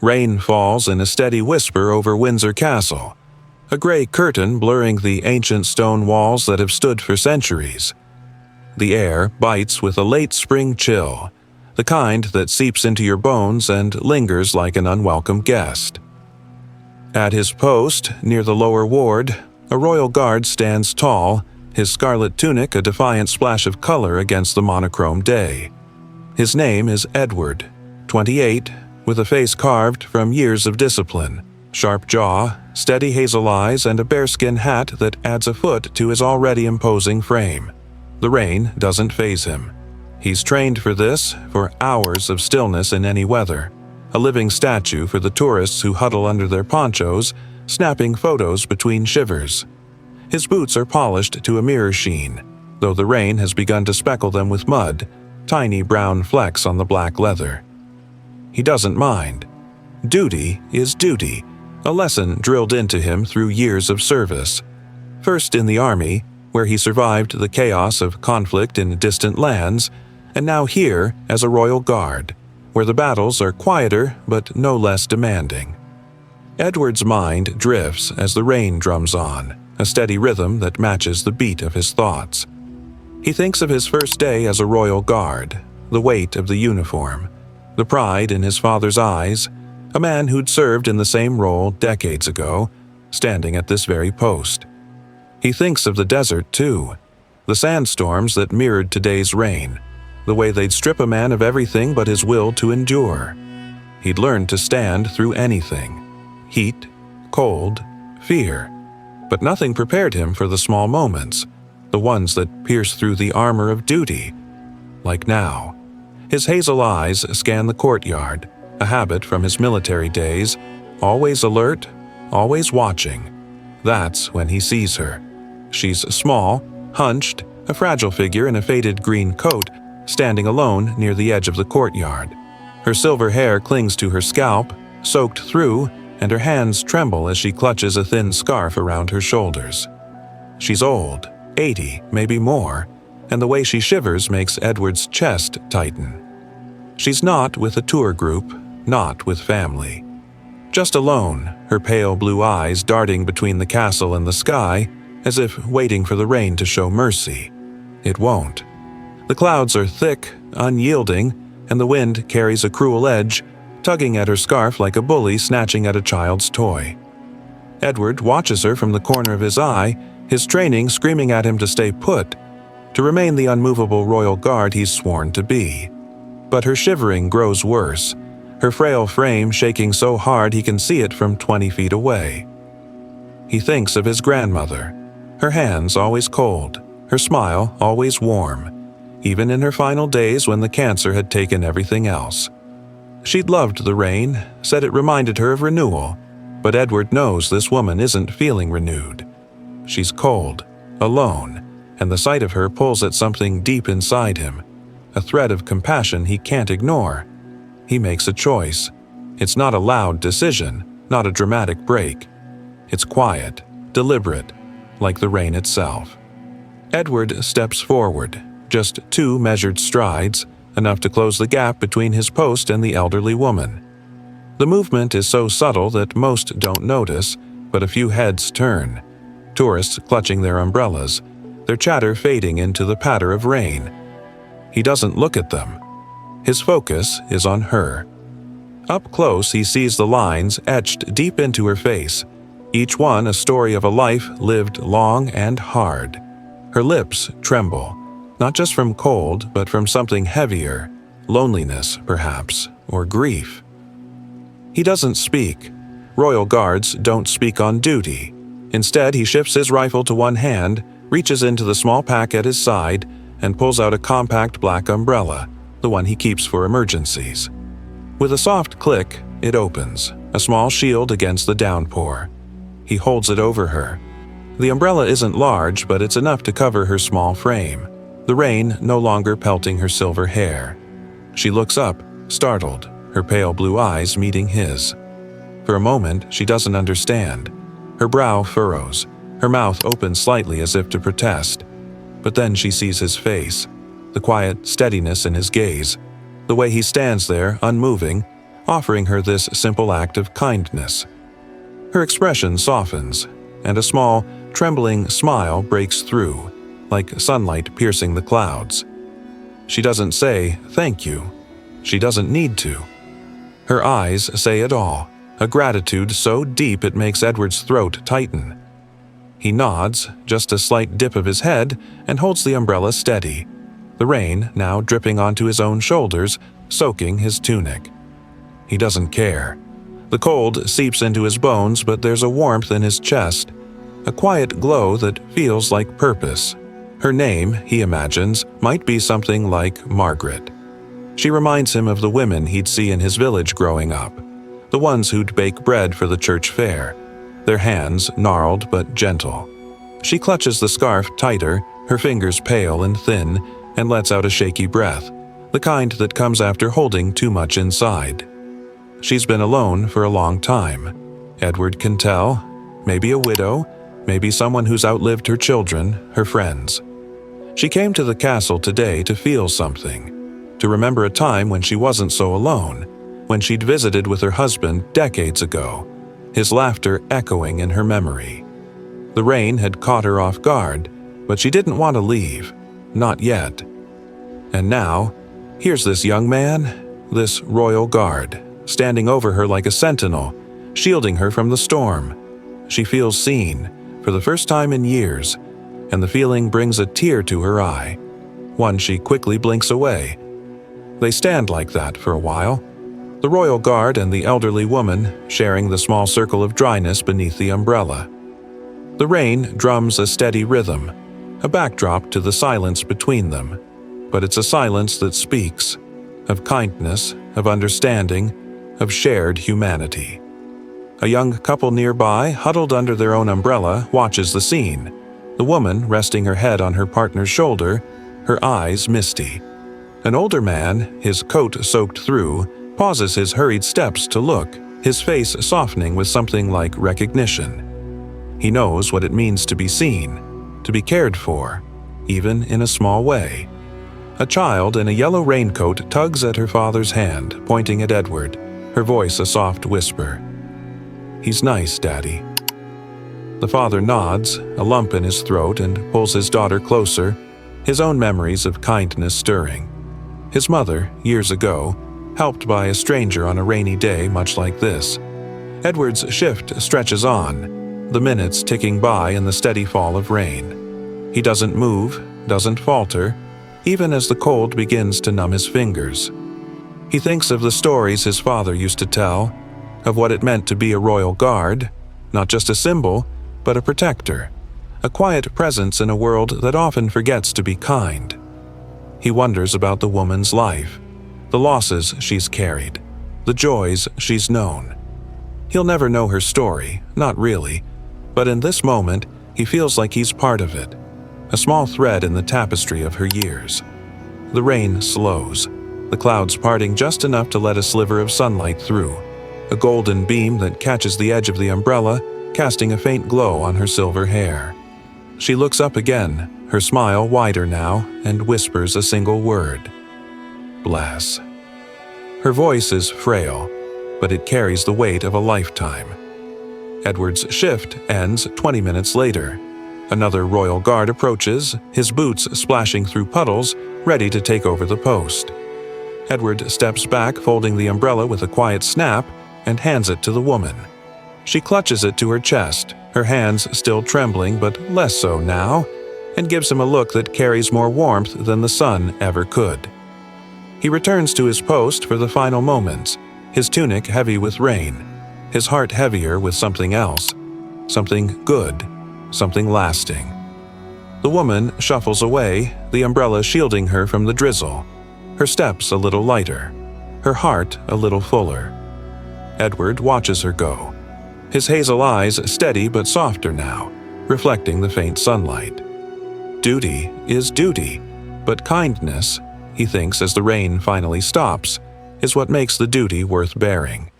Rain falls in a steady whisper over Windsor Castle, a gray curtain blurring the ancient stone walls that have stood for centuries. The air bites with a late spring chill, the kind that seeps into your bones and lingers like an unwelcome guest. At his post, near the lower ward, a royal guard stands tall, his scarlet tunic a defiant splash of color against the monochrome day. His name is Edward, 28, with a face carved from years of discipline, sharp jaw, steady hazel eyes, and a bearskin hat that adds a foot to his already imposing frame. The rain doesn't faze him. He's trained for this, for hours of stillness in any weather, a living statue for the tourists who huddle under their ponchos, snapping photos between shivers. His boots are polished to a mirror sheen, though the rain has begun to speckle them with mud, tiny brown flecks on the black leather. He doesn't mind. Duty is duty, a lesson drilled into him through years of service. First in the army, where he survived the chaos of conflict in distant lands, and now here as a royal guard, where the battles are quieter but no less demanding. Edward's mind drifts as the rain drums on, a steady rhythm that matches the beat of his thoughts. He thinks of his first day as a royal guard, the weight of the uniform, the pride in his father's eyes, a man who'd served in the same role decades ago, standing at this very post. He thinks of the desert, too, the sandstorms that mirrored today's rain, the way they'd strip a man of everything but his will to endure. He'd learned to stand through anything, heat, cold, fear, but nothing prepared him for the small moments, the ones that pierce through the armor of duty, like now. His hazel eyes scan the courtyard, a habit from his military days, always alert, always watching. That's when he sees her. She's small, hunched, a fragile figure in a faded green coat, standing alone near the edge of the courtyard. Her silver hair clings to her scalp, soaked through, and her hands tremble as she clutches a thin scarf around her shoulders. She's old, 80, maybe more, and the way she shivers makes Edward's chest tighten. She's not with a tour group, not with family. Just alone, her pale blue eyes darting between the castle and the sky, as if waiting for the rain to show mercy. It won't. The clouds are thick, unyielding, and the wind carries a cruel edge, tugging at her scarf like a bully snatching at a child's toy. Edward watches her from the corner of his eye, his training screaming at him to stay put, to remain the unmovable royal guard he's sworn to be. But her shivering grows worse, her frail frame shaking so hard he can see it from 20 feet away. He thinks of his grandmother, her hands always cold, her smile always warm, even in her final days when the cancer had taken everything else. She'd loved the rain, said it reminded her of renewal, but Edward knows this woman isn't feeling renewed. She's cold, alone, and the sight of her pulls at something deep inside him, a thread of compassion he can't ignore. He makes a choice. It's not a loud decision, not a dramatic break. It's quiet, deliberate, like the rain itself. Edward steps forward, just 2 measured strides, enough to close the gap between his post and the elderly woman. The movement is so subtle that most don't notice, but a few heads turn, tourists clutching their umbrellas, their chatter fading into the patter of rain. He doesn't look at them. His focus is on her. Up close, he sees the lines etched deep into her face, each one a story of a life lived long and hard. Her lips tremble, not just from cold, but from something heavier, loneliness, perhaps, or grief. He doesn't speak. Royal guards don't speak on duty. Instead, he shifts his rifle to one hand, reaches into the small pack at his side, and pulls out a compact black umbrella, the one he keeps for emergencies. With a soft click, it opens, a small shield against the downpour. He holds it over her. The umbrella isn't large, but it's enough to cover her small frame, the rain no longer pelting her silver hair. She looks up, startled, her pale blue eyes meeting his. For a moment, she doesn't understand. Her brow furrows, her mouth opens slightly as if to protest. But then she sees his face, the quiet steadiness in his gaze, the way he stands there, unmoving, offering her this simple act of kindness. Her expression softens, and a small, trembling smile breaks through, like sunlight piercing the clouds. She doesn't say, "Thank you." She doesn't need to. Her eyes say it all, a gratitude so deep it makes Edward's throat tighten. He nods, just a slight dip of his head, and holds the umbrella steady, the rain now dripping onto his own shoulders, soaking his tunic. He doesn't care. The cold seeps into his bones, but there's a warmth in his chest, a quiet glow that feels like purpose. Her name, he imagines, might be something like Margaret. She reminds him of the women he'd see in his village growing up, the ones who'd bake bread for the church fair, their hands gnarled but gentle. She clutches the scarf tighter, her fingers pale and thin, and lets out a shaky breath, the kind that comes after holding too much inside. She's been alone for a long time. Edward can tell. Maybe a widow, maybe someone who's outlived her children, her friends. She came to the castle today to feel something, to remember a time when she wasn't so alone, when she'd visited with her husband decades ago, his laughter echoing in her memory. The rain had caught her off guard, but she didn't want to leave, not yet. And now, here's this young man, this royal guard, standing over her like a sentinel, shielding her from the storm. She feels seen, for the first time in years, and the feeling brings a tear to her eye, one she quickly blinks away. They stand like that for a while, the royal guard and the elderly woman sharing the small circle of dryness beneath the umbrella. The rain drums a steady rhythm, a backdrop to the silence between them, but it's a silence that speaks, of kindness, of understanding, of shared humanity. A young couple nearby, huddled under their own umbrella, watches the scene, the woman resting her head on her partner's shoulder, her eyes misty. An older man, his coat soaked through, pauses his hurried steps to look, his face softening with something like recognition. He knows what it means to be seen, to be cared for, even in a small way. A child in a yellow raincoat tugs at her father's hand, pointing at Edward, her voice a soft whisper. "He's nice, Daddy." The father nods, a lump in his throat, and pulls his daughter closer, his own memories of kindness stirring. His mother, years ago, helped by a stranger on a rainy day much like this. Edward's shift stretches on, the minutes ticking by in the steady fall of rain. He doesn't move, doesn't falter, even as the cold begins to numb his fingers. He thinks of the stories his father used to tell, of what it meant to be a royal guard, not just a symbol, but a protector, a quiet presence in a world that often forgets to be kind. He wonders about the woman's life, the losses she's carried, the joys she's known. He'll never know her story, not really, but in this moment, he feels like he's part of it, a small thread in the tapestry of her years. The rain slows, the clouds parting just enough to let a sliver of sunlight through, a golden beam that catches the edge of the umbrella, casting a faint glow on her silver hair. She looks up again, her smile wider now, and whispers a single word. "Bless." Her voice is frail, but it carries the weight of a lifetime. Edward's shift ends 20 minutes later. Another royal guard approaches, his boots splashing through puddles, ready to take over the post. Edward steps back, folding the umbrella with a quiet snap, and hands it to the woman. She clutches it to her chest, her hands still trembling but less so now, and gives him a look that carries more warmth than the sun ever could. He returns to his post for the final moments, his tunic heavy with rain, his heart heavier with something else, something good, something lasting. The woman shuffles away, the umbrella shielding her from the drizzle, her steps a little lighter, her heart a little fuller. Edward watches her go, his hazel eyes steady but softer now, reflecting the faint sunlight. Duty is duty, but kindness, he thinks as the rain finally stops, is what makes the duty worth bearing.